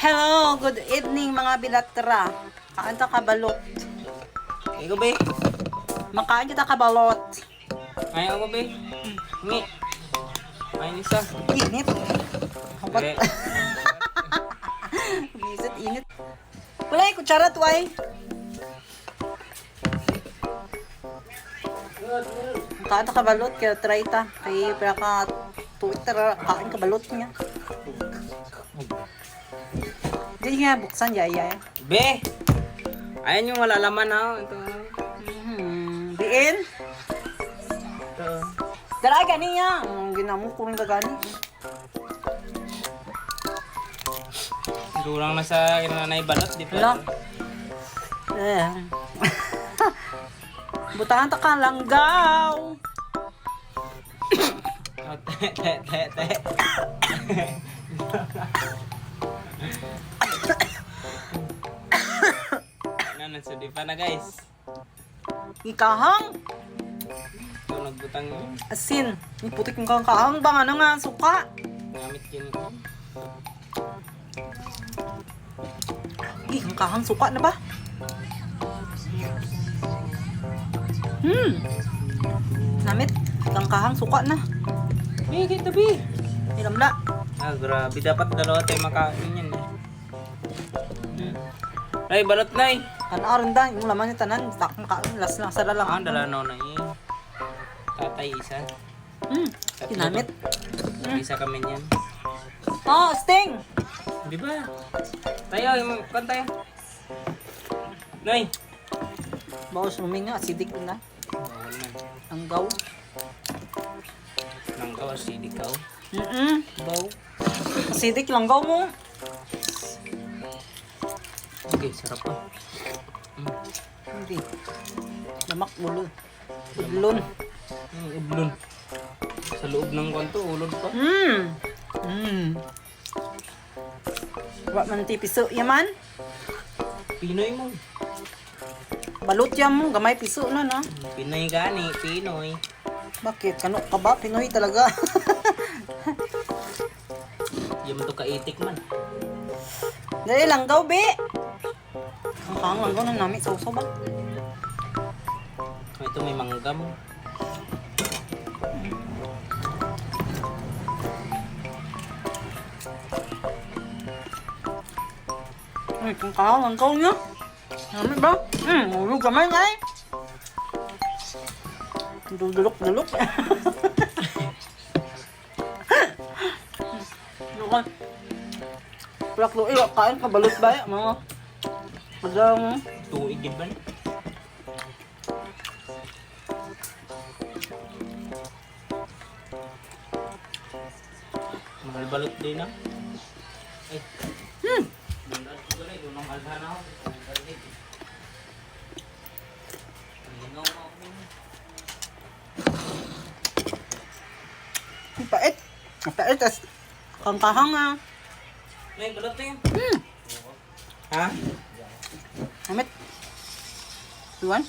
Hello, good evening mga bilatra. Kain ta kabalot. Ikaw ba? Makain kita kabalot. Ayaw mo ba? Ngi. Ayaw isa. Init. Habat. Eh, Bisit init. Wala yung kutsara tuway. Kain ta kabalot kaya try ta. Kaya para ka Twitter kain kabalot niya. Hindi nga buksan yaya. be! Ayan yung wala laman ha. Ito. Diin. Ito. Dara gani niya. Ginamon ko rin gani. Durang na sa kinanay balot. Di Wala. pa. Butahan ta ka langgaw. Oh, te. Ano, nagsudi pa na guys. Ikahang. Ito nagbutang yun. Asin. May putik ng kahang ba nga nga suka. Gamit yun. Ang kahang suka na ba? Namit. Ang kahang suka na. Eh, kita be. Ilamla. Ah, grabe. Dapat dalawa tayo makain yan eh. Ay, balot na eh. Kanaaron da. Yung laman yung tanan. Takang kain. Las lang sa Ah, lalang. dalano na eh. Tatay isa. Kinamit. Isa kami niyan. Oh, Sting. Di ba? Tayo, yung kan tayo. Nay. Bawas ruminga. Acidic na. Bawal na. Ang gaw. Langgaw, acidic ka. Gaw. Acidic lang gaw mo. Okay, sarap pa. Hindi. Lamak bulo. Udlon. Ublon. Sa loob ng kwanto, ulod pa. Wa man ti piso yaman. Pinoy mo. Balot yan mo. Gamay piso na na. Pinoy gani, Pinoy. Bakit? Kano ka ba? Pinoy talaga. Yung to kaitik man. Dali lang daw, be. Ang kahang lang na namin. Sausaw ba? Ito may manggam. Ay, kung kahang lang daw niya. Namin ba? Ulog gamay nga eh. Dulok-dulok. Lukan. Plaklo iwa, kain ka balot ba eh? Mga madam. Tuig gid ba? Mahal balot din na. Ay. Bundan ko rin, dunong alhan ako. Ang pait. Ang pait. As kang kahang nga. May balot na yun. Ha? Amit. Iwan?